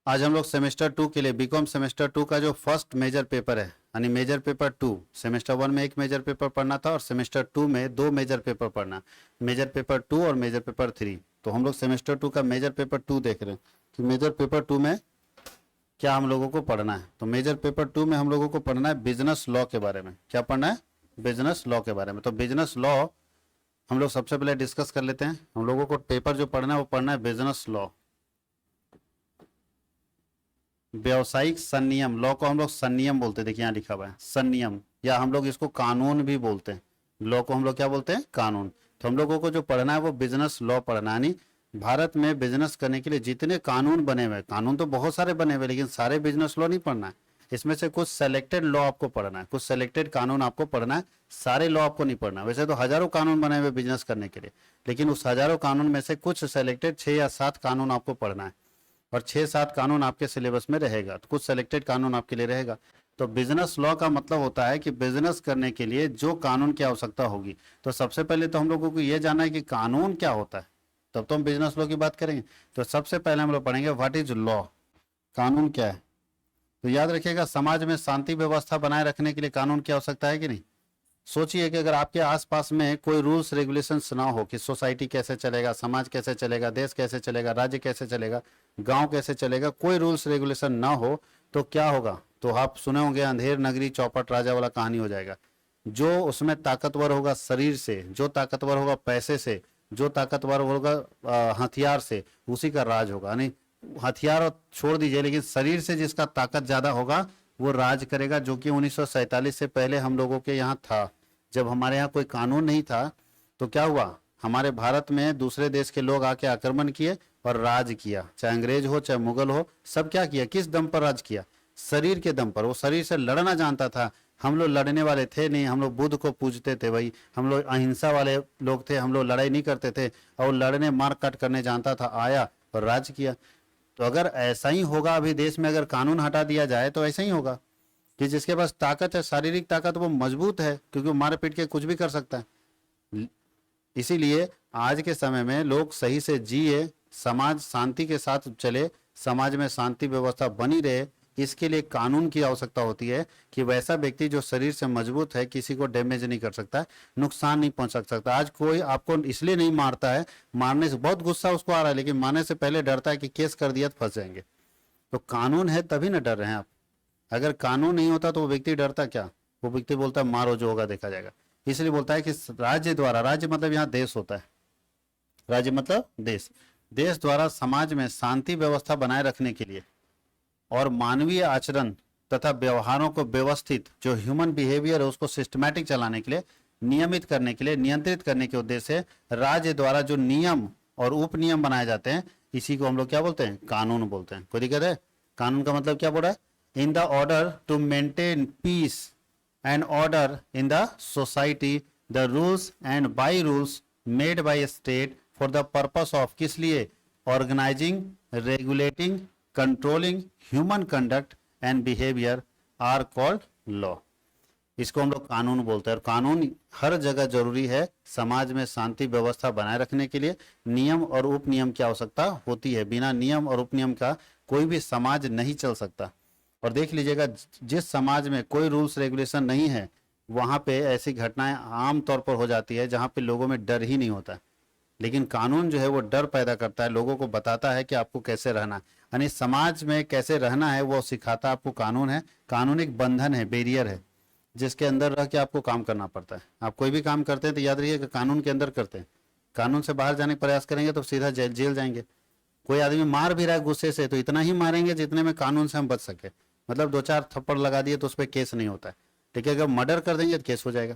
आज हम लोग सेमेस्टर 2 के लिए बीकॉम सेमेस्टर 2 का जो फर्स्ट मेजर पेपर है, यानी मेजर पेपर 2, सेमेस्टर 1 में एक मेजर पेपर पढ़ना था और सेमेस्टर 2 में दो मेजर पेपर पढ़ना, मेजर पेपर 2 और मेजर पेपर 3। तो हम लोग सेमेस्टर 2 का मेजर पेपर 2 देख रहे हैं कि मेजर पेपर 2 में क्या हम लोगों को पढ़ना है। तो मेजर पेपर 2 में हम लोगों को पढ़ना है बिजनेस लॉ के बारे में। क्या पढ़ना है? बिजनेस लॉ के बारे में। तो बिजनेस लॉ हम लोग सबसे पहले डिस्कस कर लेते हैं। हम लोगों को पेपर जो पढ़ना है वो पढ़ना है बिजनेस लॉ, व्यवसायिक संनियम। लॉ को हम लोग संनियम बोलते हैं, देखिए यहाँ लिखा हुआ है संनियम, या हम लोग इसको कानून भी बोलते हैं। लॉ को हम लोग क्या बोलते हैं? कानून। तो हम लोगों को जो पढ़ना है वो बिजनेस लॉ पढ़ना है। यानी भारत में बिजनेस करने के लिए जितने कानून बने हुए, कानून तो बहुत सारे बने हुए, लेकिन सारे बिजनेस लॉ नहीं पढ़ना है। इसमें से कुछ सेलेक्टेड लॉ आपको पढ़ना है, कुछ सेलेक्टेड कानून आपको पढ़ना है, सारे लॉ आपको नहीं पढ़ना। वैसे तो हजारों कानून बने हुए बिजनेस करने के लिए, लेकिन उस हजारों कानून में से कुछ सेलेक्टेड 6 या 7 कानून आपको पढ़ना है, और 6-7 कानून आपके सिलेबस में रहेगा, तो कुछ सेलेक्टेड कानून आपके लिए रहेगा। तो बिजनेस लॉ का मतलब होता है कि बिजनेस करने के लिए जो कानून की आवश्यकता होगी। तो सबसे पहले तो हम लोगों को यह जानना है कि कानून क्या होता है, तब तो हम बिजनेस लॉ की बात करेंगे। तो सबसे पहले हम लोग पढ़ेंगे व्हाट इज लॉ, कानून क्या है। तो याद रखिएगा, समाज में शांति व्यवस्था बनाए रखने के लिए कानून की आवश्यकता है कि नहीं। सोचिए कि अगर आपके आसपास में कोई रूल्स रेगुलेशंस ना हो कि सोसाइटी कैसे चलेगा, समाज कैसे चलेगा, देश कैसे चलेगा, राज्य कैसे चलेगा, गांव कैसे चलेगा, कोई रूल्स रेगुलेशन ना हो तो क्या होगा। तो आप सुने होंगे अंधेर नगरी चौपट राजा वाला कहानी हो जाएगा। जो उसमें ताकतवर होगा शरीर से, जो ताकतवर होगा पैसे से, जो ताकतवर होगा हथियार से, उसी का राज होगा। यानी हथियार छोड़ दीजिए, लेकिन शरीर से जिसका ताकत ज्यादा होगा वो राज करेगा, जो कि 1947 से पहले हम लोगों के यहाँ था। जब हमारे यहाँ कोई कानून नहीं था तो क्या हुआ, हमारे भारत में दूसरे देश के लोग आके आक्रमण किए और राज किया, चाहे अंग्रेज हो चाहे मुगल हो, सब क्या किया, किस दम पर राज किया? शरीर के दम पर। वो शरीर से लड़ना जानता था। हम लोग लड़ने वाले थे नहीं, हम लोग बुद्ध को पूजते थे भाई, हम लोग अहिंसा वाले लोग थे, हम लोग लड़ाई नहीं करते थे, और लड़ने मार काट करने जानता था, आया और राज किया। तो अगर ऐसा ही होगा, अभी देश में अगर कानून हटा दिया जाए तो ऐसा ही होगा कि जिसके पास ताकत है, शारीरिक ताकत, वो मजबूत है, क्योंकि वो मार पीट के कुछ भी कर सकता है। इसीलिए आज के समय में लोग सही से जिए, समाज शांति के साथ चले, समाज में शांति व्यवस्था बनी रहे, इसके लिए कानून की आवश्यकता होती है कि वैसा व्यक्ति जो शरीर से मजबूत है, किसी को डैमेज नहीं कर सकता है, नुकसान नहीं पहुंचा सकता। आज कोई आपको इसलिए नहीं मारता है, मारने से बहुत गुस्सा उसको आ रहा है, लेकिन मारने से पहले डरता है कि केस कर दिया तो फंस जाएंगे। तो कानून है तभी ना डर रहे हैं आप। अगर कानून नहीं होता तो वो व्यक्ति डरता क्या? वो व्यक्ति बोलता है मारो, जो होगा देखा जाएगा। इसलिए बोलता है कि राज्य द्वारा, राज्य मतलब यहाँ देश होता है, राज्य मतलब देश, देश द्वारा समाज में शांति व्यवस्था बनाए रखने के लिए और मानवीय आचरण तथा व्यवहारों को व्यवस्थित, जो ह्यूमन बिहेवियर है उसको सिस्टमैटिक चलाने के लिए, नियमित करने के लिए, नियंत्रित करने के उद्देश्य से राज्य द्वारा जो नियम और उप नियम बनाए जाते हैं, इसी को हम लोग क्या बोलते हैं? कानून बोलते हैं। कोई दिक्कत है? कानून का मतलब क्या बोल रहा है? In the order to maintain peace and order in the society, the rules and by rules made by state for the purpose of, किस लिए? Organizing, regulating, controlling human conduct and behaviour are called law. इसको हम लोग कानून बोलते हैं। और कानून हर जगह जरूरी है, समाज में शांति व्यवस्था बनाए रखने के लिए नियम और उप नियम की आवश्यकता होती है। बिना नियम और उप नियम का कोई भी समाज नहीं चल सकता। और देख लीजिएगा, जिस समाज में कोई रूल्स रेगुलेशन नहीं है, वहां पे ऐसी घटनाएं आम तौर पर हो जाती है जहां पे लोगों में डर ही नहीं होता। लेकिन कानून जो है वो डर पैदा करता है, लोगों को बताता है कि आपको कैसे रहना है, यानी समाज में कैसे रहना है वो सिखाता आपको कानून है। कानून एक बंधन है, बैरियर है, जिसके अंदर रह के आपको काम करना पड़ता है। आप कोई भी काम करते हैं तो याद रखिए कि कानून के अंदर करते हैं। कानून से बाहर जाने का प्रयास करेंगे तो सीधा जेल जाएंगे। कोई आदमी मार भी रहा है गुस्से से तो इतना ही मारेंगे जितने में कानून से हम बच सके। मतलब 2-4 थप्पड़ लगा दिए तो उस पर केस नहीं होता है, लेकिन अगर मर्डर कर देंगे तो केस हो जाएगा,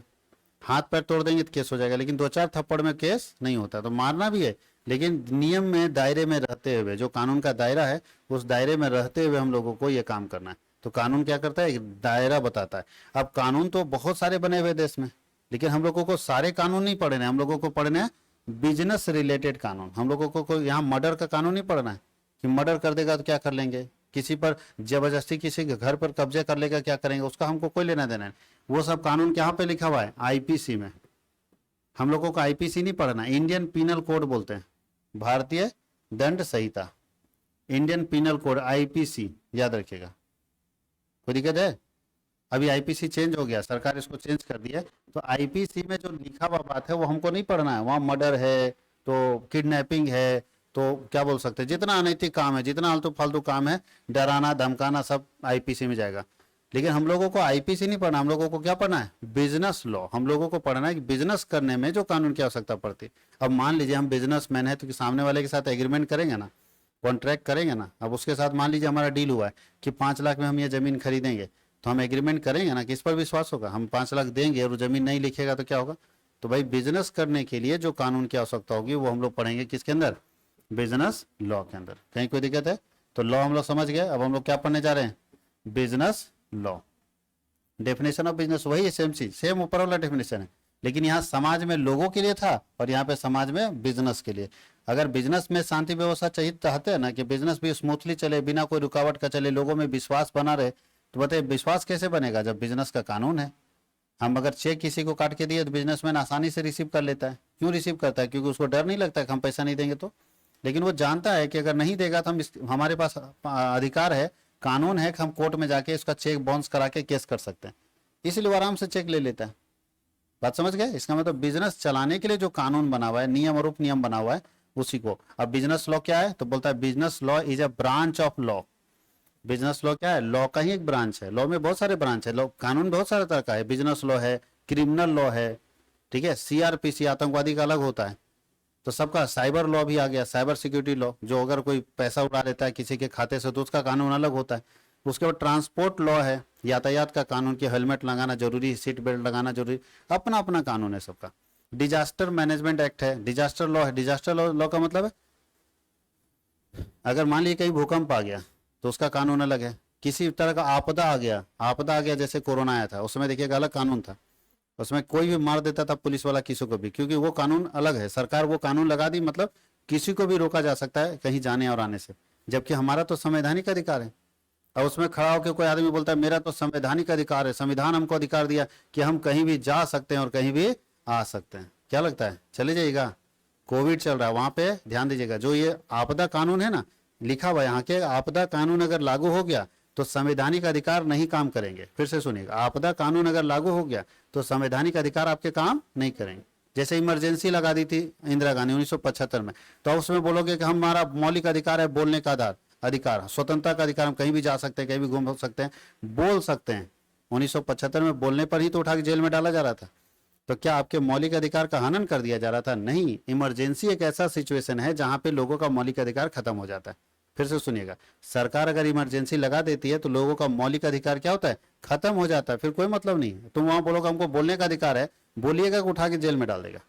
हाथ पैर तोड़ देंगे तो केस हो जाएगा, लेकिन 2-4 थप्पड़ में केस नहीं होता। तो मारना भी है, लेकिन नियम में, दायरे में रहते हुए, जो कानून का दायरा है उस दायरे में रहते हुए हम लोगों को ये काम करना है। तो कानून क्या करता है? एक दायरा बताता है। अब कानून तो बहुत सारे बने हुए देश में, लेकिन हम लोगों को सारे कानून नहीं पढ़ने, हम लोगों को पढ़ने हैं बिजनेस रिलेटेड कानून। हम लोगों को यहाँ मर्डर का कानून नहीं पढ़ना है कि मर्डर कर देगा तो क्या कर लेंगे, किसी पर जबरदस्ती किसी के घर पर कब्जे कर लेगा क्या करेंगे, उसका हमको कोई लेना देना है। वो सब कानून कहाँ पे लिखा हुआ है? आईपीसी में। हम लोगों को आईपीसी नहीं पढ़ना, इंडियन पीनल कोड बोलते हैं, भारतीय दंड संहिता। इंडियन पिनल कोड आईपीसी, याद रखिएगा। कोई दिक्कत है? अभी आईपीसी चेंज हो गया, सरकार इसको चेंज कर दिया। तो आईपीसी में जो लिखा हुआ बात है वो हमको नहीं पढ़ना है। वहाँ मर्डर है, तो किडनैपिंग है, तो क्या बोल सकते हैं, जितना अनैतिक काम है, जितना आलतू फालतू काम है, डराना धमकाना, सब आईपीसी में जाएगा। लेकिन हम लोगों को आईपीसी नहीं पढ़ना, हम लोगों को क्या पढ़ना है? Business law. हम लोगों को पढ़ना है कि बिजनेस करने में जो कानून की आवश्यकता पड़ती है। अब मान लीजिए हम बिजनेसमैन है, तो सामने वाले के साथ एग्रीमेंट करेंगे ना, कॉन्ट्रैक्ट करेंगे ना। अब उसके साथ मान लीजिए हमारा डील हुआ है कि 5 लाख में हम ये जमीन खरीदेंगे, तो हम एग्रीमेंट करेंगे ना, किस पर विश्वास होगा? हम 5 लाख देंगे और वो जमीन नहीं लिखेगा तो क्या होगा? तो भाई बिजनेस करने के लिए जो कानून की आवश्यकता होगी वो हम लोग पढ़ेंगे किसके अंदर? बिजनेस लॉ के अंदर। कहीं कोई दिक्कत है? तो लॉ हम लोग समझ गए। अब हम लोग क्या पढ़ने जा रहे हैं? Business law. Definition of business वही है, सेम चीज, सेम ऊपर वाला डेफिनेशन है, लेकिन यहाँ समाज में लोगों के लिए था और यहाँ पे समाज में बिजनेस के लिए। अगर बिजनेस में शांति व्यवस्था चाहिए, चाहते हैं ना कि बिजनेस भी स्मूथली चले, बिना कोई रुकावट का चले, लोगों में विश्वास बना रहे, तो बताइए विश्वास कैसे बनेगा? जब बिजनेस का कानून है। हम अगर चेक किसी को काट के दिए तो बिजनेसमैन आसानी से रिसीव कर लेता है। क्यों रिसीव करता है? क्योंकि उसको डर नहीं लगता कि हम पैसा नहीं देंगे तो। लेकिन वो जानता है कि अगर नहीं देगा तो हमारे पास अधिकार है, कानून है कि हम कोर्ट में जाके इसका चेक बाउंस करा के केस कर सकते हैं। इसलिए वो आराम से चेक ले लेता है। बात समझ गए? इसका मतलब बिजनेस चलाने के लिए जो कानून बना हुआ है, नियम और उप नियम बना हुआ है, उसी को। अब बिजनेस लॉ क्या है? तो बोलता है business law is a branch of law. Business law क्या है? लॉ का ही एक ब्रांच है। लॉ में बहुत सारे ब्रांच है, लॉ कानून बहुत सारे तरह का है। बिजनेस लॉ है, क्रिमिनल लॉ है, ठीक है, सीआरपीसी आतंकवादी का अलग होता है, तो सबका। साइबर लॉ भी आ गया, साइबर सिक्योरिटी लॉ, जो अगर कोई पैसा उड़ा लेता है किसी के खाते से तो उसका कानून अलग होता है। उसके बाद ट्रांसपोर्ट लॉ है, यातायात का कानून, की हेलमेट लगाना जरूरी, सीट बेल्ट लगाना जरूरी, अपना अपना कानून है सबका। डिजास्टर मैनेजमेंट एक्ट है, डिजास्टर लॉ है। डिजास्टर लॉ का मतलब है अगर मान लीजिए कहीं भूकंप आ गया तो उसका कानून अलग है। किसी तरह का आपदा आ गया, जैसे कोरोना आया था, उसमें देखिएगा अलग कानून था। उसमें कोई भी मार देता था पुलिस वाला किसी को भी, क्योंकि वो कानून अलग है। सरकार वो कानून लगा दी, मतलब किसी को भी रोका जा सकता है कहीं जाने और आने से, जबकि हमारा तो संवैधानिक अधिकार है। और उसमें खड़ा होकर कोई आदमी बोलता है मेरा तो संवैधानिक अधिकार है, संविधान हमको अधिकार दिया कि हम कहीं भी जा सकते हैं और कहीं भी आ सकते हैं। क्या लगता है? चले जाइएगा। कोविड चल रहा है, वहां पे ध्यान दीजिएगा, जो ये आपदा कानून है ना लिखा हुआ यहाँ के, आपदा कानून अगर लागू हो गया तो संवैधानिक अधिकार नहीं काम करेंगे। फिर से सुनिएगा, आपदा कानून अगर लागू हो गया तो संवैधानिक अधिकार आपके काम नहीं करेंगे। जैसे इमरजेंसी लगा दी थी इंदिरा गांधी 1975 में, तो उसमें बोलोगे कि हमारा मौलिक अधिकार है बोलने का अधिकार, स्वतंत्रता का अधिकार, हम कहीं भी जा सकते हैं, कहीं भी घूम सकते हैं, बोल सकते हैं। 1975 में बोलने पर ही तो उठा के जेल में डाला जा रहा था। तो क्या आपके मौलिक अधिकार का हनन कर दिया जा रहा था? नहीं। इमरजेंसी एक ऐसा सिचुएशन है जहां पे लोगों का मौलिक अधिकार खत्म हो जाता है। फिर से सुनिएगा, सरकार अगर इमरजेंसी लगा देती है तो लोगों का मौलिक अधिकार क्या होता है? खत्म हो जाता है। फिर कोई मतलब नहीं है। तुम वहां बोलोगे हमको बोलने का अधिकार है, बोलिएगा कि उठा के जेल में डाल देगा।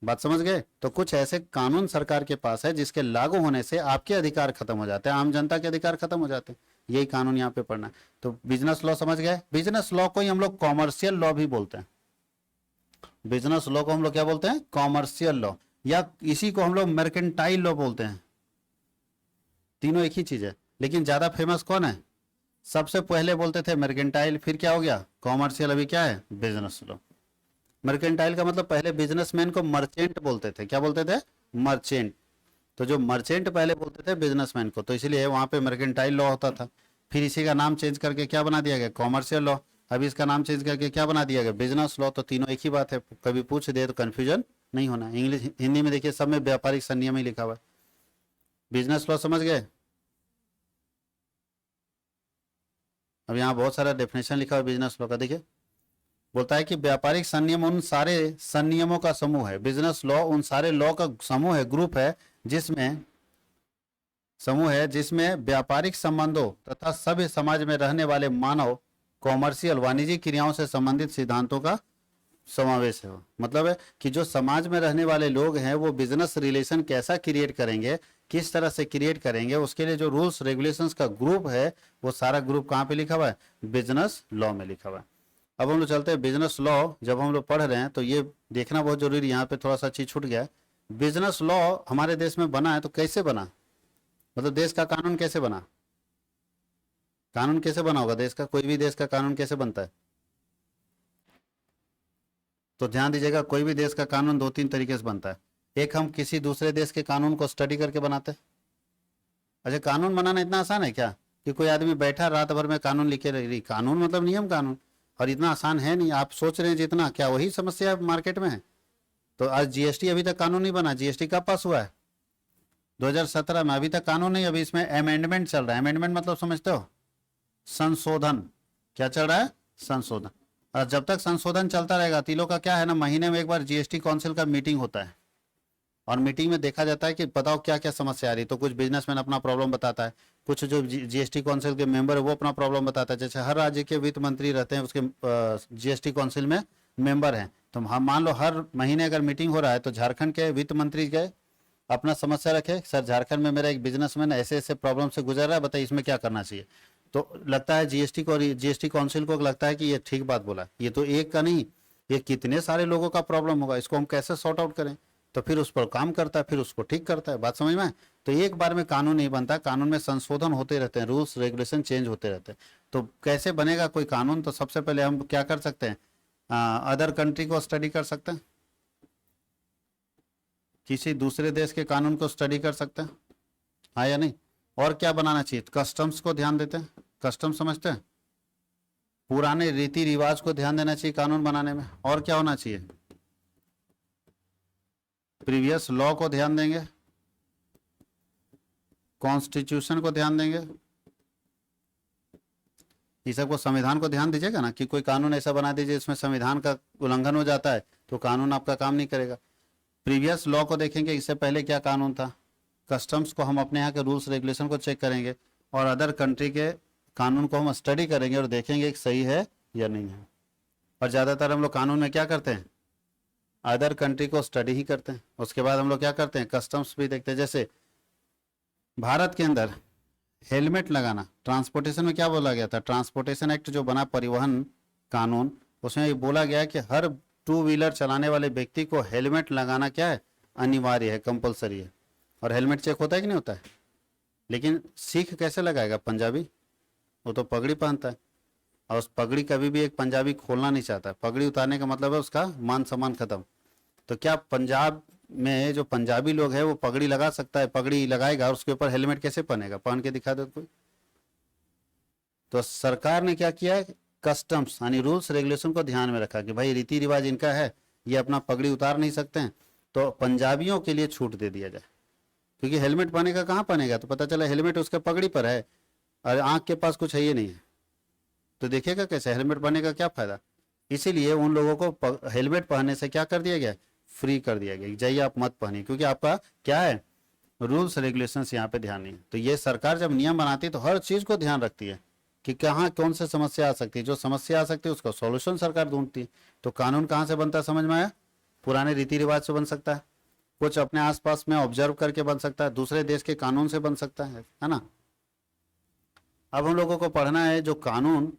बात समझ गए? तो कुछ ऐसे कानून सरकार के पास है जिसके लागू होने से आपके अधिकार खत्म हो जाते हैं, आम जनता के अधिकार खत्म हो जाते हैं। यही कानून यहाँ पे पढ़ना है। तो बिजनेस लॉ समझ गए? बिजनेस लॉ को ही हम लोग कॉमर्शियल लॉ भी बोलते हैं। बिजनेस लॉ को हम लोग क्या बोलते हैं? कॉमर्शियल लॉ, या इसी को हम लोग मर्केंटाइल लॉ बोलते हैं। तीनों एक ही चीज है, लेकिन ज्यादा फेमस कौन है? सबसे पहले बोलते थे मर्केंटाइल, फिर क्या हो गया? कॉमर्शियल, अभी क्या है? Business law. मर्केंटाइल का मतलब पहले बिजनेसमैन को मर्चेंट बोलते थे। क्या बोलते थे? मर्चेंट। तो जो मर्चेंट पहले बोलते थे बिजनेसमैन को, तो इसलिए वहां पे मर्केंटाइल लॉ होता था। फिर इसी का नाम चेंज करके क्या बना दिया गया? Commercial law. अभी इसका नाम चेंज करके क्या बना दिया गया? Business law. तो तीनों एक ही बात है, कभी पूछ दे तो कंफ्यूजन नहीं होना। इंग्लिश हिंदी में देखिए सब में व्यापारिक संनियम ही लिखा हुआ है। बिजनेस लॉ समझ गए? अब यहाँ बहुत सारा डेफिनेशन लिखा हुआ है बिजनेस लॉ का, देखिए। बोलता है कि व्यापारिक संनियम उन सारे संनियमों का समूह है। बिजनेस लॉ उन सारे लॉ का समूह है, ग्रुप है, जिसमें व्यापारिक संबंधों तथा सभ्य समाज में रहने वाले मानव कॉमर्शियल वाणिज्यिक क्रियाओं से संबंधित सिद्धांतों का समावेश है। मतलब है कि जो समाज में रहने वाले लोग हैं वो बिजनेस रिलेशन कैसा क्रिएट करेंगे, किस तरह से क्रिएट करेंगे, उसके लिए जो रूल्स रेगुलेशंस का ग्रुप है वो सारा ग्रुप कहाँ पे लिखा हुआ है? बिजनेस लॉ में लिखा हुआ है। अब हम लोग चलते हैं बिजनेस लॉ। जब हम लोग पढ़ रहे हैं तो ये देखना बहुत जरूरी, यहाँ पे थोड़ा सा चीज छूट गया है। बिजनेस लॉ हमारे देश में बना है तो कैसे बना? मतलब देश का कानून कैसे बना? कानून कैसे बना होगा देश का? कोई भी देश का कानून कैसे बनता है? तो ध्यान दीजिएगा, कोई भी देश का कानून दो तीन तरीके से बनता है। एक, हम किसी दूसरे देश के कानून को स्टडी करके बनाते हैं, अच्छा, कानून बनाना इतना आसान है क्या कि कोई आदमी बैठा रात भर में कानून लिखे रही? कानून मतलब नियम कानून, और इतना आसान है नहीं। आप सोच रहे हैं जितना, क्या वही समस्या मार्केट में है? तो आज जीएसटी अभी तक कानून नहीं बना। जीएसटी कब पास हुआ है? 2017 में। अभी तक कानून नहीं, अभी इसमें अमेंडमेंट चल रहा है। अमेंडमेंट मतलब समझते हो? संशोधन। क्या चल रहा है? संशोधन। और जब तक संशोधन चलता रहेगा, तीनों का क्या है ना, महीने में एक बार जीएसटी काउंसिल का मीटिंग होता है, और मीटिंग में देखा जाता है कि बताओ क्या क्या समस्या आ रही है। तो कुछ बिजनेसमैन अपना प्रॉब्लम बताता है, कुछ जो जीएसटी काउंसिल के मेंबर है वो अपना प्रॉब्लम बताता है। जैसे हर राज्य के वित्त मंत्री रहते हैं उसके जीएसटी काउंसिल में मेंबर हैं, तो हम मान लो हर महीने अगर मीटिंग हो रहा है तो झारखंड के वित्त मंत्री गए, अपना समस्या रखे, सर झारखंड में मेरा एक बिजनेसमैन ऐसे ऐसे प्रॉब्लम से गुजर रहा है, बताइए इसमें क्या करना चाहिए। तो लगता है जीएसटी काउंसिल को लगता है कि ये ठीक बात बोला, ये तो एक का नहीं, ये कितने सारे लोगों का प्रॉब्लम होगा, इसको हम कैसे सॉर्ट आउट करें। तो फिर उस पर काम करता है, फिर उसको ठीक करता है। बात समझ में आए? तो एक बार में कानून नहीं बनता, कानून में संशोधन होते रहते हैं, रूल्स रेगुलेशन चेंज होते रहते हैं। तो कैसे बनेगा कोई कानून? तो सबसे पहले हम क्या कर सकते हैं, अदर कंट्री को स्टडी कर सकते हैं, किसी दूसरे देश के कानून को स्टडी कर सकते हैं, हाँ या नहीं? और क्या बनाना चाहिए? कस्टम्स को ध्यान देते हैं, कस्टम समझते हैं, पुराने रीति रिवाज को ध्यान देना चाहिए कानून बनाने में। और क्या होना चाहिए? प्रीवियस लॉ को ध्यान देंगे, कॉन्स्टिट्यूशन को ध्यान देंगे, ये सबको, संविधान को ध्यान दीजिएगा ना, कि कोई कानून ऐसा बना दीजिए इसमें संविधान का उल्लंघन हो जाता है तो कानून आपका काम नहीं करेगा। प्रीवियस लॉ को देखेंगे, इससे पहले क्या कानून था। कस्टम्स को हम अपने यहाँ के रूल्स रेगुलेशन को चेक करेंगे, और अदर कंट्री के कानून को हम स्टडी करेंगे और देखेंगे कि सही है या नहीं है। और ज़्यादातर हम लोग कानून में क्या करते हैं, अदर कंट्री को स्टडी ही करते हैं, उसके बाद हम लोग क्या करते हैं, कस्टम्स भी देखते हैं। जैसे भारत के अंदर हेलमेट लगाना, ट्रांसपोर्टेशन में क्या बोला गया था, ट्रांसपोर्टेशन एक्ट जो बना, परिवहन कानून, उसमें ये बोला गया है कि हर टू व्हीलर चलाने वाले व्यक्ति को हेलमेट लगाना क्या है, अनिवार्य है, कंपलसरी है। और हेलमेट चेक होता है कि नहीं होता है? लेकिन सिख कैसे लगाएगा? पंजाबी, वो तो पगड़ी पहनता है, और उस पगड़ी कभी भी एक पंजाबी खोलना नहीं चाहता। पगड़ी उतारने का मतलब है उसका मान सम्मान खत्म। तो क्या पंजाब में जो पंजाबी लोग हैं वो पगड़ी लगा सकता है? पगड़ी लगाएगा और उसके ऊपर हेलमेट कैसे पहनेगा? पहन के दिखा दो कोई। तो सरकार ने क्या किया है, कस्टम्स यानी रूल्स रेगुलेशन को ध्यान में रखा कि भाई रीति रिवाज इनका है, ये अपना पगड़ी उतार नहीं सकते हैं, तो पंजाबियों के लिए छूट दे दिया जाए। क्योंकि हेलमेट पहनेगा, कहाँ पहनेगा? तो पता चला हेलमेट उसके पगड़ी पर है और आंख के पास कुछ है ही नहीं है, तो देखिएगा कैसे, हेलमेट पहनने का क्या फायदा। इसीलिए उन लोगों को हेलमेट पहनने से क्या कर दिया गया, फ्री कर दिया गया, जाइए आप मत पहनिए, क्योंकि आपका क्या है, रूल्स रेगुलेशंस यहाँ पे ध्यान नहीं है। तो ये सरकार जब नियम बनाती है तो हर चीज को ध्यान रखती है कि कहाँ कौन से समस्या आ सकती है, जो समस्या आ सकती है उसका सॉल्यूशन सरकार ढूंढती है। तो कानून कहाँ से बनता है, समझ में आया? पुराने रीति रिवाज से बन सकता है, कुछ अपने आसपास में ऑब्जर्व करके बन सकता है, दूसरे देश के कानून से बन सकता है ना। अब हम लोगों को पढ़ना है जो कानून,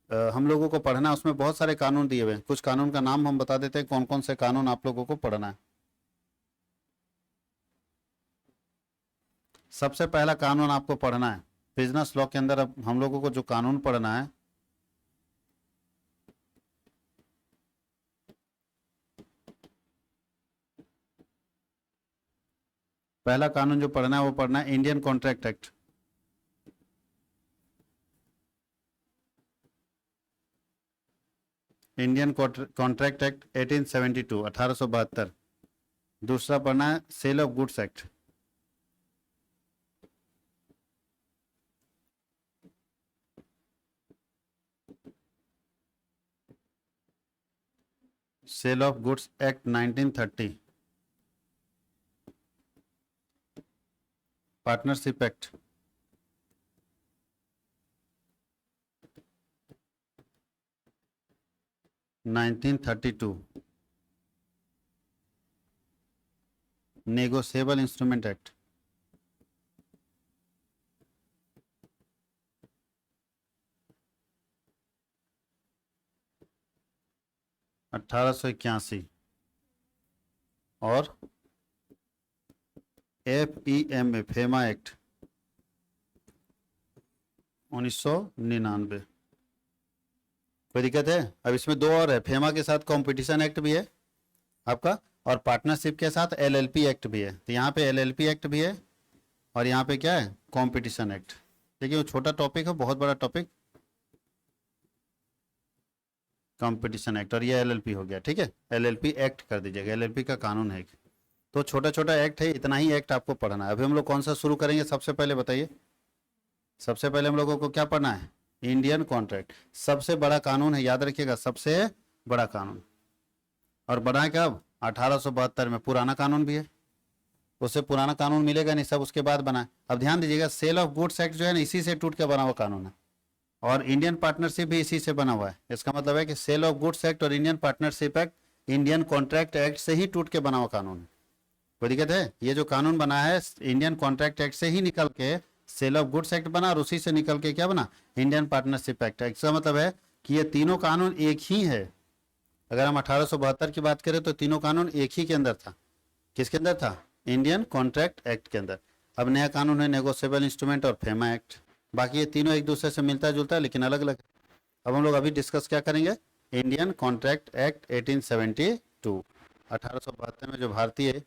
हम लोगों को पढ़ना है, उसमें बहुत सारे कानून दिए हुए हैं। कुछ कानून का नाम हम बता देते हैं, कौन कौन से कानून आप लोगों को पढ़ना है। सबसे पहला कानून आपको पढ़ना है बिजनेस लॉ के अंदर। अब हम लोगों को जो कानून पढ़ना है, पहला कानून जो पढ़ना है वो पढ़ना है Indian contract act. Indian contract act 1872, 1872। दूसरा पढ़ना है sale of goods act. Sale of goods act 1930। Partnership act. Nineteen 32। Negotiable instrument act. (1881) और FEMA, फेमा एक्ट 1999। कोई दिक्कत है? अब इसमें दो और है, फेमा के साथ कंपटीशन एक्ट भी है आपका, और पार्टनरशिप के साथ LLP एक्ट भी है। तो यहाँ पे LLP एक्ट भी है और यहाँ पे क्या है, कंपटीशन एक्ट। देखिए वो छोटा टॉपिक है, बहुत बड़ा टॉपिक कंपटीशन एक्ट, और ये एलएलपी हो गया, ठीक है, एलएलपी एक्ट कर दीजिएगा, एलएलपी का कानून है। तो छोटा छोटा एक्ट है, इतना ही एक्ट आपको पढ़ना है। अभी हम लोग कौन सा शुरू करेंगे, सबसे पहले बताइए। सबसे पहले हम लोगों को क्या पढ़ना है, इंडियन कॉन्ट्रैक्ट। सबसे बड़ा कानून है, याद रखिएगा, सबसे बड़ा कानून। और बना है कब, 1872 में। पुराना कानून भी है, उससे पुराना कानून मिलेगा नहीं, सब उसके बाद बना है। अब ध्यान दीजिएगा, सेल ऑफ गुड्स एक्ट जो है ना, इसी से टूट के बना हुआ कानून है, और इंडियन पार्टनरशिप भी इसी से बना हुआ है। इसका मतलब है कि सेल ऑफ गुड्स एक्ट और Indian partnership act Indian contract act से ही टूट के बना हुआ कानून है। कोई दिक्कत है, ये जो कानून बना है इंडियन कॉन्ट्रैक्ट एक्ट से ही निकल के सेल ऑफ गुड्स एक्ट बना, और उसी से निकल के क्या बना, इंडियन पार्टनरशिप एक्ट। इसका मतलब है कि ये तीनों कानून एक ही है। अगर हम 1872 की बात करें तो तीनों कानून एक ही के अंदर था। किसके अंदर था, इंडियन कॉन्ट्रैक्ट एक्ट के अंदर। अब नया कानून है नेगोशिएबल इंस्ट्रूमेंट और फेमा एक्ट। बाकी ये तीनों एक दूसरे से मिलता जुलता है लेकिन अलग अलग। अब हम लोग अभी डिस्कस क्या करेंगे, इंडियन कॉन्ट्रैक्ट एक्ट 1872, 1872 में जो भारतीय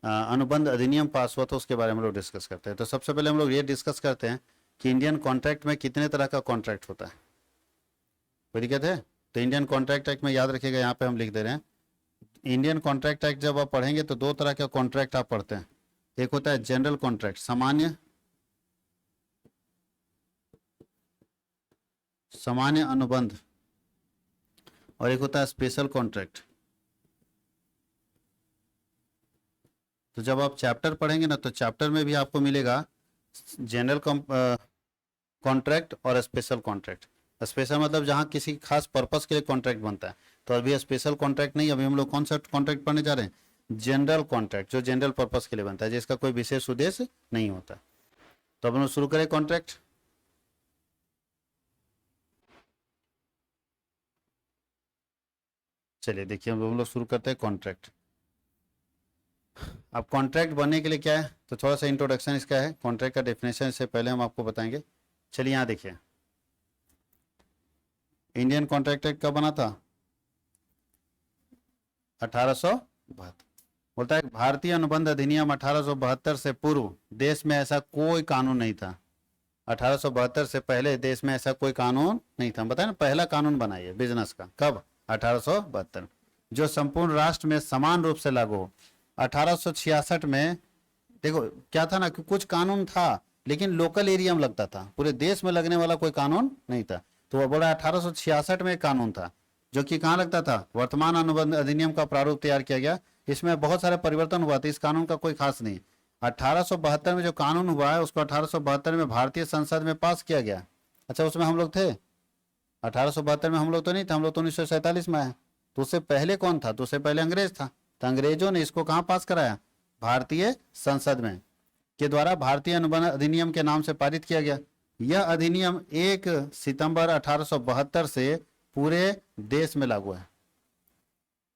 अनुबंध अधिनियम पास हुआ था उसके बारे में हम लोग डिस्कस करते हैं। तो सबसे पहले हम लोग ये डिस्कस करते हैं कि इंडियन कॉन्ट्रैक्ट में कितने तरह का कॉन्ट्रैक्ट होता है। कोई दिक्कत है, तो इंडियन कॉन्ट्रैक्ट एक्ट में याद रखिएगा, यहाँ पे हम लिख दे रहे हैं, इंडियन कॉन्ट्रैक्ट एक्ट जब आप पढ़ेंगे तो दो तरह का कॉन्ट्रैक्ट आप पढ़ते हैं। एक होता है जनरल कॉन्ट्रैक्ट, सामान्य अनुबंध, और एक होता है स्पेशल कॉन्ट्रैक्ट। तो जब आप चैप्टर पढ़ेंगे ना, तो चैप्टर में भी आपको मिलेगा जनरल कॉन्ट्रैक्ट और स्पेशल कॉन्ट्रैक्ट। स्पेशल मतलब जहाँ किसी खास पर्पस के लिए कॉन्ट्रैक्ट बनता है। तो अभी स्पेशल कॉन्ट्रैक्ट नहीं, अभी हम लोग कौन सा कॉन्ट्रैक्ट पढ़ने जा रहे हैं, जनरल कॉन्ट्रैक्ट, जो जनरल पर्पस के लिए बनता है, जिसका कोई विशेष उद्देश्य नहीं होता। तो अब हम लोग शुरू करें कॉन्ट्रैक्ट। चलिए देखिए, हम लोग शुरू करते हैं कॉन्ट्रैक्ट। अब कॉन्ट्रैक्ट बनने के लिए क्या है, तो थोड़ा सा इंट्रोडक्शन इसका है, कॉन्ट्रैक्ट का डेफिनेशन से पहले हम आपको बताएंगे। चलिए यहाँ देखिए, इंडियन कॉन्ट्रैक्ट एक्ट कब बना था, 1872। बोलता है भारतीय अनुबंध अधिनियम 1872 से पूर्व देश में ऐसा कोई कानून नहीं था। 1872 से पहले देश में ऐसा कोई कानून नहीं था। बताए ना, पहला कानून बना है बिजनेस का, कब, 1872, जो संपूर्ण राष्ट्र में समान रूप से लागू हो। 1866 में देखो क्या था ना, कि कुछ कानून था लेकिन लोकल एरिया में लगता था, पूरे देश में लगने वाला कोई कानून नहीं था। तो वो बोला 1866 में एक कानून था जो कि कहाँ लगता था, वर्तमान अनुबंध अधिनियम का प्रारूप तैयार किया गया। इसमें बहुत सारे परिवर्तन हुआ था, इस कानून का कोई खास नहीं। 1872 में जो कानून हुआ है उसको 1872 में भारतीय संसद में पास किया गया। अच्छा, उसमें हम लोग थे, 1872 में हम लोग तो नहीं थे, हम लोग तो 1947 में आए। तो उससे पहले कौन था, तो उससे पहले अंग्रेज था। तो अंग्रेजों ने इसको कहाँ पास कराया, भारतीय संसद में, के द्वारा भारतीय अनुबंध अधिनियम के नाम से पारित किया गया। यह अधिनियम 1 सितंबर 1872 से पूरे देश में लागू है।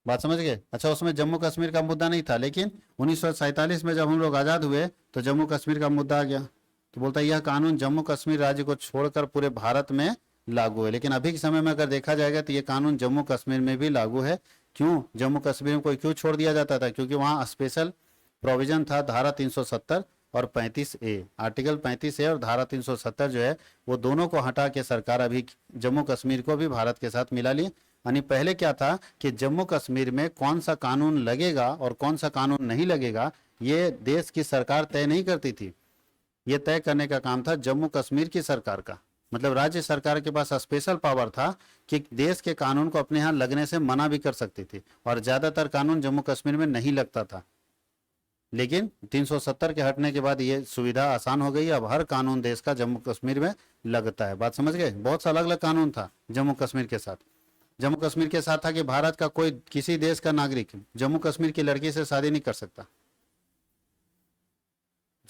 बात समझ गए। अच्छा, उसमें जम्मू कश्मीर का मुद्दा नहीं था, लेकिन 1947 में जब हम लोग आज़ाद हुए तो जम्मू कश्मीर का मुद्दा आ गया। तो बोलता है यह कानून जम्मू कश्मीर राज्य को छोड़कर पूरे भारत में लागू है। लेकिन अभी के समय में अगर देखा जाएगा तो ये कानून जम्मू कश्मीर में भी लागू है। क्यों, जम्मू कश्मीर में कोई क्यों छोड़ दिया जाता था, क्योंकि वहाँ स्पेशल प्रोविजन था, धारा 370 और 35A, आर्टिकल 35A और धारा 370 जो है वो दोनों को हटा के सरकार अभी जम्मू कश्मीर को भी भारत के साथ मिला ली। यानी पहले क्या था कि जम्मू कश्मीर में कौन सा कानून लगेगा और कौन सा कानून नहीं लगेगा ये देश की सरकार तय नहीं करती थी, ये तय करने का काम था जम्मू कश्मीर की सरकार का। मतलब राज्य सरकार के पास स्पेशल पावर था कि देश के कानून को अपने यहाँ लगने से मना भी कर सकती थी, और ज्यादातर कानून जम्मू कश्मीर में नहीं लगता था। लेकिन 370 के हटने के बाद ये सुविधा आसान हो गई, अब हर कानून देश का जम्मू कश्मीर में लगता है। बात समझ गए। बहुत सा अलग अलग कानून था जम्मू कश्मीर के साथ। जम्मू कश्मीर के साथ था कि भारत का कोई किसी देश का नागरिक जम्मू कश्मीर की लड़की से शादी नहीं कर सकता,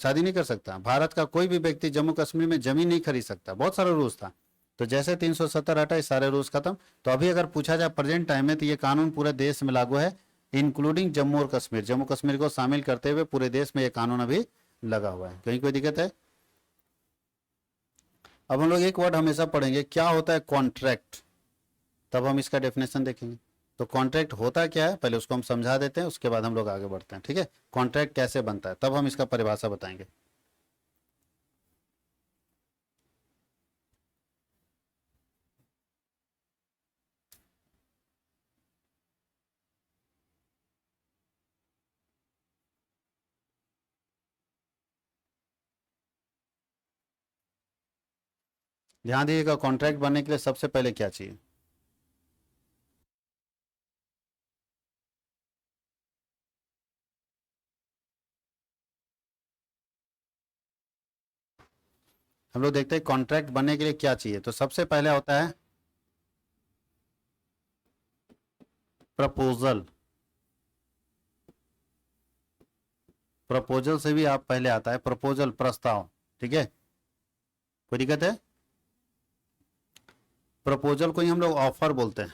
शादी नहीं कर सकता। भारत का कोई भी व्यक्ति जम्मू कश्मीर में जमीन नहीं खरीद सकता। बहुत सारा रूल्स था। तो जैसे 370 हटा, इस सारे रूल्स खत्म। तो अभी अगर पूछा जाए प्रेजेंट टाइम में, तो ये कानून पूरे देश में लागू है, इंक्लूडिंग जम्मू और कश्मीर। जम्मू कश्मीर को शामिल करते हुए पूरे देश में ये कानून अभी लगा हुआ है। कहीं कोई दिक्कत है। अब हम लोग एक वर्ड हमेशा पढ़ेंगे, क्या होता है कॉन्ट्रैक्ट, तब हम इसका डेफिनेशन देखेंगे। तो कॉन्ट्रैक्ट होता क्या है पहले उसको हम समझा देते हैं, उसके बाद हम लोग आगे बढ़ते हैं। ठीक है, कॉन्ट्रैक्ट कैसे बनता है तब हम इसका परिभाषा बताएंगे। ध्यान दीजिएगा, कॉन्ट्रैक्ट बनने के लिए सबसे पहले क्या चाहिए? हम लोग देखते हैं कॉन्ट्रैक्ट बनने के लिए क्या चाहिए। तो सबसे पहले होता है प्रपोजल। प्रपोजल से भी आप पहले आता है प्रपोजल, प्रस्ताव। ठीक है, कोई दिक्कत है? प्रपोजल को ही हम लोग ऑफर बोलते हैं,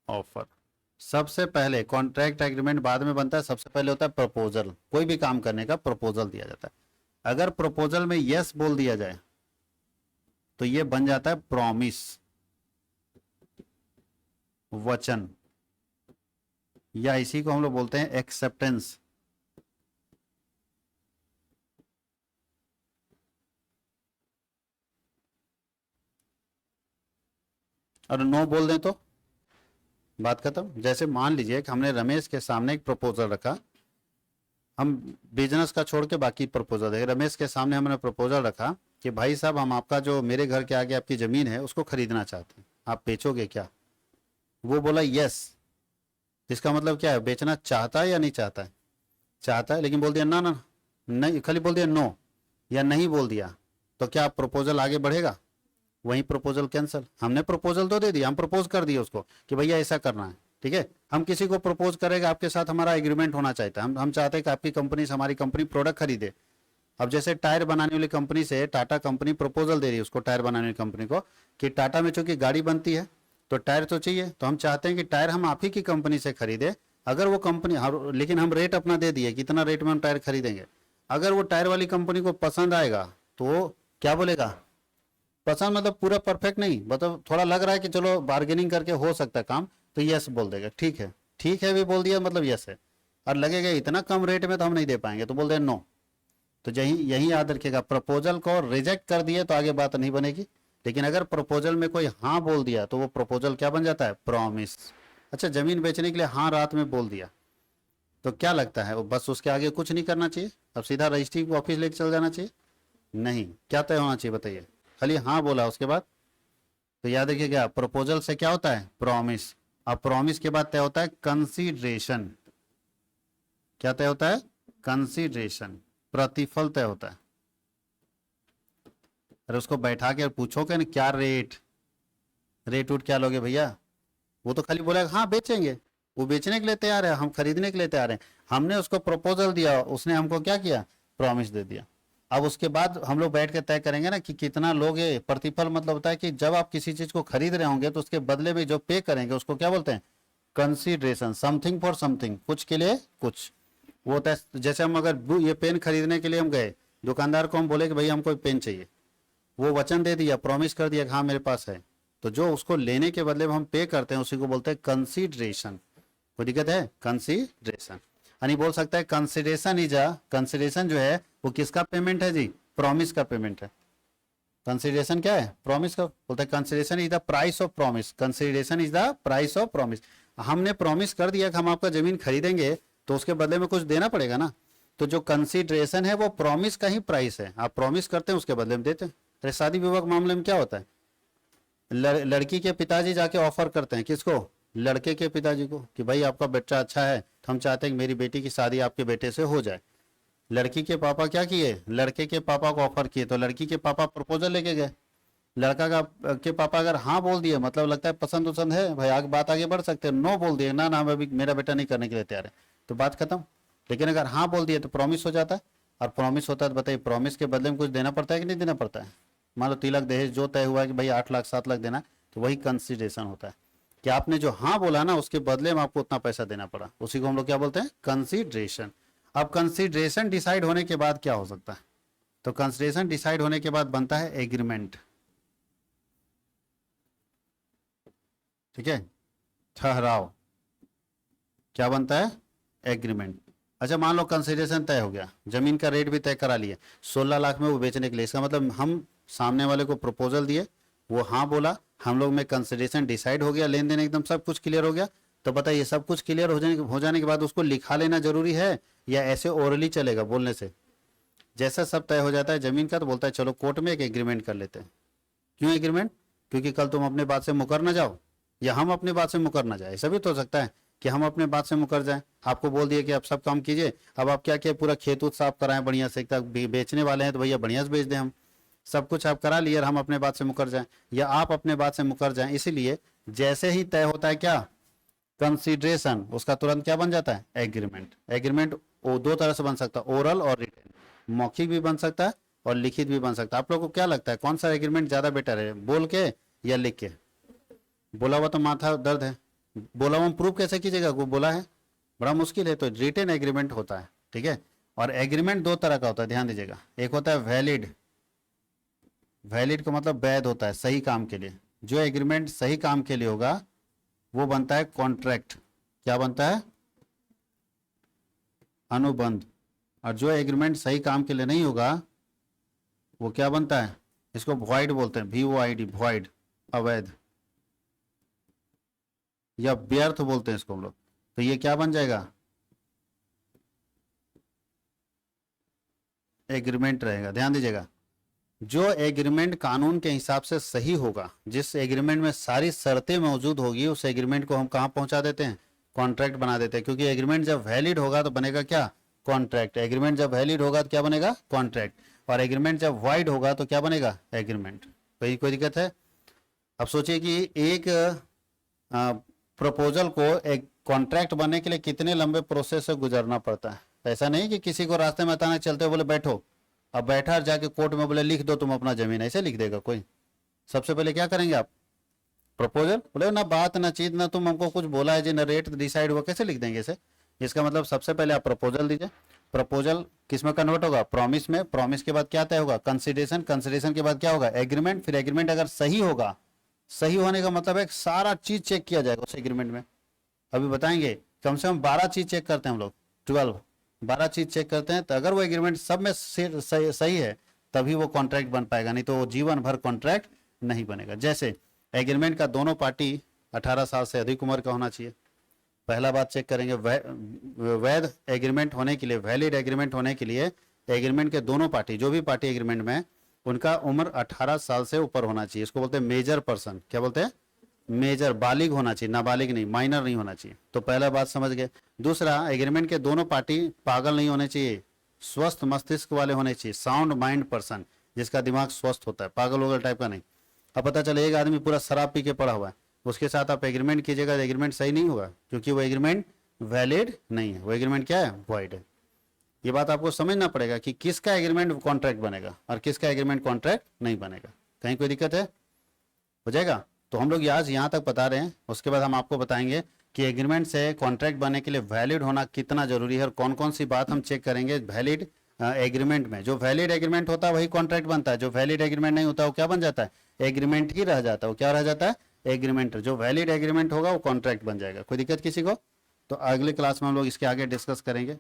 ऑफर। सबसे पहले कॉन्ट्रैक्ट एग्रीमेंट बाद में बनता है, सबसे पहले होता है प्रपोजल। कोई भी काम करने का प्रपोजल दिया जाता है। अगर प्रपोजल में यस बोल दिया जाए तो ये बन जाता है प्रॉमिस, वचन, या इसी को हम लोग बोलते हैं एक्सेप्टेंस। और नो बोल दें तो बात खत्म। जैसे मान लीजिए कि हमने रमेश के सामने एक प्रपोजल रखा, हम बिजनेस का छोड़ के बाकी प्रपोजल देखें। रमेश के सामने हमने प्रपोजल रखा कि भाई साहब, हम आपका जो मेरे घर के आगे आपकी जमीन है उसको खरीदना चाहते हैं, आप बेचोगे क्या? वो बोला यस। इसका मतलब क्या है? बेचना चाहता है या नहीं चाहता है? चाहता है, लेकिन बोल दिया ना ना नहीं, खाली बोल दिया नो या नहीं बोल दिया, तो क्या प्रपोजल आगे बढ़ेगा? वही प्रपोजल कैंसिल। हमने प्रपोजल तो दे दिया, हम प्रपोज कर दिए उसको कि भैया ऐसा करना है। ठीक है, हम किसी को प्रपोज करेगा, आपके साथ हमारा एग्रीमेंट होना चाहिए। हम चाहते हैं कि आपकी कंपनी से हमारी कंपनी प्रोडक्ट खरीदे। अब जैसे टायर बनाने वाली कंपनी से टाटा कंपनी प्रपोजल दे रही है उसको, टायर बनाने वाली कंपनी को, कि टाटा में चूंकि गाड़ी बनती है तो टायर तो चाहिए, तो हम चाहते हैं कि टायर हम आप ही की कंपनी से खरीदे। अगर वो कंपनी, लेकिन हम रेट अपना दे दिए कितना रेट में हम टायर खरीदेंगे। अगर वो टायर वाली कंपनी को पसंद आएगा तो क्या बोलेगा? पसंद मतलब पूरा परफेक्ट नहीं, मतलब थोड़ा लग रहा है कि चलो बार्गेनिंग करके हो सकता है काम, तो यस बोल देगा। ठीक है, ठीक है भी बोल दिया मतलब यस है। और लगेगा इतना कम रेट में तो हम नहीं दे पाएंगे, तो बोल दे नो। तो यही यही याद रखिएगा, प्रपोजल को रिजेक्ट कर दिए तो आगे बात नहीं बनेगी, लेकिन अगर प्रपोजल में कोई हाँ बोल दिया तो वो प्रपोजल क्या बन जाता है? प्रॉमिस। अच्छा, जमीन बेचने के लिए हाँ रात में बोल दिया तो क्या लगता है? वो बस उसके आगे कुछ नहीं करना चाहिए, अब सीधा रजिस्ट्री ऑफिस लेके चल जाना चाहिए? नहीं, क्या तय होना चाहिए बताइए? खाली हाँ बोला उसके बाद, तो याद रखिएगा प्रपोजल से क्या होता है? प्रॉमिस। अब प्रॉमिस के बाद तय होता है कंसीडरेशन। क्या तय होता है? कंसीडरेशन, प्रतिफल तय होता है। अरे उसको बैठा के पूछोगे ना क्या रेट, रेट उठ क्या लोगे भैया? वो तो खाली बोलेगा हाँ बेचेंगे। वो बेचने के लिए तैयार है, हम खरीदने के लिए तैयार हैं। हमने उसको प्रपोजल दिया, उसने हमको क्या किया? प्रॉमिस दे दिया। अब उसके बाद हम लोग बैठ के तय करेंगे ना कि कितना लोगे। प्रतिफल मतलब होता है कि जब आप किसी चीज को खरीद रहे होंगे तो उसके बदले में जो पे करेंगे उसको क्या बोलते हैं? कंसीडरेशन, समथिंग फॉर समथिंग, कुछ के लिए कुछ। वो होता है जैसे हम अगर ये पेन खरीदने के लिए हम गए, दुकानदार को हम बोले कि भैया हमको पेन चाहिए, वो वचन दे दिया, प्रॉमिस कर दिया कि हाँ मेरे पास है, तो जो उसको लेने के बदले में हम पे करते हैं उसी को बोलते हैं कंसीडरेशन। कोई दिक्कत है? कंसीडरेशन। यानी बोल सकता है कंसीडरेशन इज अ, कंसीडरेशन जो है वो किसका पेमेंट है जी? प्रॉमिस का पेमेंट है। कंसीडरेशन क्या है? प्रॉमिस का। बोलते हैं consideration is the price of promise, consideration is the price of promise. हमने प्रॉमिस कर दिया कि हम आपका जमीन खरीदेंगे तो उसके बदले में कुछ देना पड़ेगा ना, तो जो कंसीडरेशन है वो प्रॉमिस का ही प्राइस है। आप प्रॉमिस करते हैं उसके बदले में देते हैं। अरे शादी विवाह के मामले में क्या होता है? लड़की के पिताजी जाके ऑफर करते हैं किसको? लड़के के पिताजी को, कि भाई आपका बेटा अच्छा है तो हम चाहते हैं कि मेरी बेटी की शादी आपके बेटे से हो जाए। लड़की के पापा क्या किए? लड़के के पापा को ऑफर किए, तो लड़की के पापा प्रपोजल लेके गए। लड़का का के पापा अगर हाँ बोल दिए, मतलब लगता है पसंद उसंद है भाई, आगे बात आगे बढ़ सकते हैं। नो बोल दिए, ना ना हम अभी मेरा बेटा नहीं करने के लिए तैयार है, तो बात खत्म। लेकिन अगर हाँ बोल दिए तो प्रॉमिस हो जाता है। और प्रॉमिस होता है तो बताइए, प्रॉमिस के बदले में कुछ देना पड़ता है कि नहीं देना पड़ता है? मान लो तिलक दहेज जो तय हुआ कि भाई 8 लाख 7 लाख देना, तो वही कंसिडरेशन होता है कि आपने जो हाँ बोला ना उसके बदले में आपको उतना पैसा देना पड़ा, उसी को हम लोग क्या बोलते हैं? कंसिडरेशन। अब कंसिडरेशन डिसाइड होने के बाद क्या हो सकता है? तो कंसिडरेशन डिसाइड होने के बाद बनता है एग्रीमेंट। ठीक है, ठहराव। क्या बनता है? एग्रीमेंट। अच्छा, मान लो कंसिडरेशन तय हो गया, जमीन का रेट भी तय करा लिए 16 लाख में वो बेचने के लिए। इसका मतलब हम सामने वाले को प्रपोजल दिए, वो हाँ बोला, हम लोग में कंसिडरेशन डिसाइड हो गया, लेन देन एकदम सब कुछ क्लियर हो गया। तो बताइए सब कुछ क्लियर हो जाने के बाद उसको लिखा लेना जरूरी है या ऐसे ओरली चलेगा बोलने से? जैसा सब तय हो जाता है जमीन का तो बोलता है चलो कोर्ट में एक एग्रीमेंट कर लेते हैं। क्यों एग्रीमेंट? क्योंकि कल तुम अपने बात से मुकर ना जाओ या हम अपनी बात से मुकर ना जाए। ऐसा भी तो हो सकता है कि हम अपने बात से मुकर जाएं। आपको बोल दिए कि आप सब काम कीजिए, अब आप क्या किए, पूरा खेत उत साफ कराएं बढ़िया से, बेचने वाले हैं तो भैया बढ़िया से बेच दें हम, सब कुछ आप करा लिए और हम अपने बात से मुकर जाएं या आप अपने बात से मुकर जाएं। इसीलिए जैसे ही तय होता है क्या, कंसीडरेशन, उसका तुरंत क्या बन जाता है, एग्रीमेंट। एग्रीमेंट वो दो तरह से बन सकता है, ओरल और रिटन, मौखिक भी बन सकता है और लिखित भी बन सकता है। आप लोगों को क्या लगता है कौन सा एग्रीमेंट ज्यादा बेटर है, बोल के या लिख के? बोला हुआ तो माथा दर्द है, बोला हुआ प्रूव कैसे कीजिएगा, वो बोला है बड़ा मुश्किल है। तो रिटन एग्रीमेंट होता है, ठीक है। और एग्रीमेंट दो तरह का होता है, ध्यान दीजिएगा। एक होता है वैलिड, वैलिड का मतलब वैध होता है, सही काम के लिए। जो एग्रीमेंट सही काम के लिए होगा वो बनता है कॉन्ट्रैक्ट। क्या बनता है, अनुबंध। और जो एग्रीमेंट सही काम के लिए नहीं होगा वो क्या बनता है, इसको वॉइड बोलते हैं, VOID, वॉइड, अवैध या व्यर्थ बोलते हैं इसको हम लोग। तो ये क्या बन जाएगा, एग्रीमेंट रहेगा। ध्यान दीजिएगा, जो एग्रीमेंट कानून के हिसाब से सही होगा, जिस एग्रीमेंट में सारी शर्तें मौजूद होगी, उस एग्रीमेंट को हम कहाँ पहुंचा देते हैं, कॉन्ट्रैक्ट बना देते हैं। क्योंकि एग्रीमेंट जब वैलिड होगा तो बनेगा क्या, कॉन्ट्रैक्ट। एग्रीमेंट जब वैलिड होगा तो क्या बनेगा, कॉन्ट्रैक्ट। और एग्रीमेंट जब वाइड होगा तो क्या बनेगा, एग्रीमेंट। कोई दिक्कत है? अब सोचिए कि एक प्रपोजल को एक कॉन्ट्रैक्ट बनने के लिए कितने लंबे प्रोसेस से गुजरना पड़ता है। ऐसा नहीं कि किसी को रास्ते में अचानक चलते बोले बैठो, अब बैठा और जाके कोर्ट में बोले लिख दो तुम अपना जमीन, ऐसे लिख देगा कोई? सबसे पहले क्या करेंगे आप, प्रपोजल, बोले ना बात ना चीज ना तुम हमको कुछ बोला है जी, ना रेट डिसाइड हुआ, कैसे लिख देंगे इसे? इसका मतलब सबसे पहले आप प्रपोजल दीजिए। प्रपोजल किस में कन्वर्ट होगा, प्रॉमिस में। प्रॉमिस के बाद क्या तय होगा, कंसिडरेशन। कंसिडरेशन के बाद क्या होगा, एग्रीमेंट। फिर एग्रीमेंट अगर सही होगा, सही होने का मतलब है सारा चीज चेक किया जाएगा उस एग्रीमेंट में। अभी बताएंगे कम से कम 12 चीज चेक करते हैं हम लोग, 12 चीज चेक करते हैं। तो अगर वो एग्रीमेंट सब में सही है तभी वो कॉन्ट्रैक्ट बन पाएगा, नहीं तो वो जीवन भर कॉन्ट्रैक्ट नहीं बनेगा। जैसे एग्रीमेंट का दोनों पार्टी 18 साल से अधिक उम्र का होना चाहिए, पहला बात चेक करेंगे। वैध एग्रीमेंट होने के लिए, वैलिड एग्रीमेंट होने के लिए एग्रीमेंट के दोनों पार्टी, जो भी पार्टी एग्रीमेंट में, उनका उम्र 18 साल से ऊपर होना चाहिए। इसको बोलते हैं मेजर पर्सन। क्या बोलते हैं, मेजर, बालिग होना चाहिए, नाबालिग नहीं, माइनर नहीं होना चाहिए। तो पहला बात समझ गए। दूसरा, एग्रीमेंट के दोनों पार्टी पागल नहीं होने चाहिए, स्वस्थ मस्तिष्क वाले होने चाहिए, साउंड माइंड पर्सन, जिसका दिमाग स्वस्थ होता है, पागल वगल टाइप का नहीं। अब पता चले एक आदमी पूरा शराब पी के पड़ा हुआ है, उसके साथ आप एग्रीमेंट कीजिएगा तो एग्रीमेंट सही नहीं होगा, क्योंकि वो एग्रीमेंट वैलिड नहीं है, वो एग्रीमेंट क्या है, वॉइड है। ये बात आपको समझना पड़ेगा कि किसका एग्रीमेंट कॉन्ट्रैक्ट बनेगा और किसका एग्रीमेंट कॉन्ट्रैक्ट नहीं बनेगा। कहीं कोई दिक्कत है, हो जाएगा। तो हम लोग आज यहाँ तक बता रहे हैं, उसके बाद हम आपको बताएंगे कि एग्रीमेंट से कॉन्ट्रैक्ट बनने के लिए वैलिड होना कितना जरूरी है और कौन कौन सी बात हम चेक करेंगे वैलिड एग्रीमेंट में। जो वैलिड एग्रीमेंट होता है वही कॉन्ट्रैक्ट बनता है, जो वैलिड एग्रीमेंट नहीं होता वो क्या बन जाता है, एग्रीमेंट ही रह जाता है। वो क्या रह जाता है, एग्रीमेंट। जो वैलिड एग्रीमेंट होगा वो कॉन्ट्रैक्ट बन जाएगा। कोई दिक्कत किसी को? तो अगले क्लास में हम लोग इसके आगे डिस्कस करेंगे।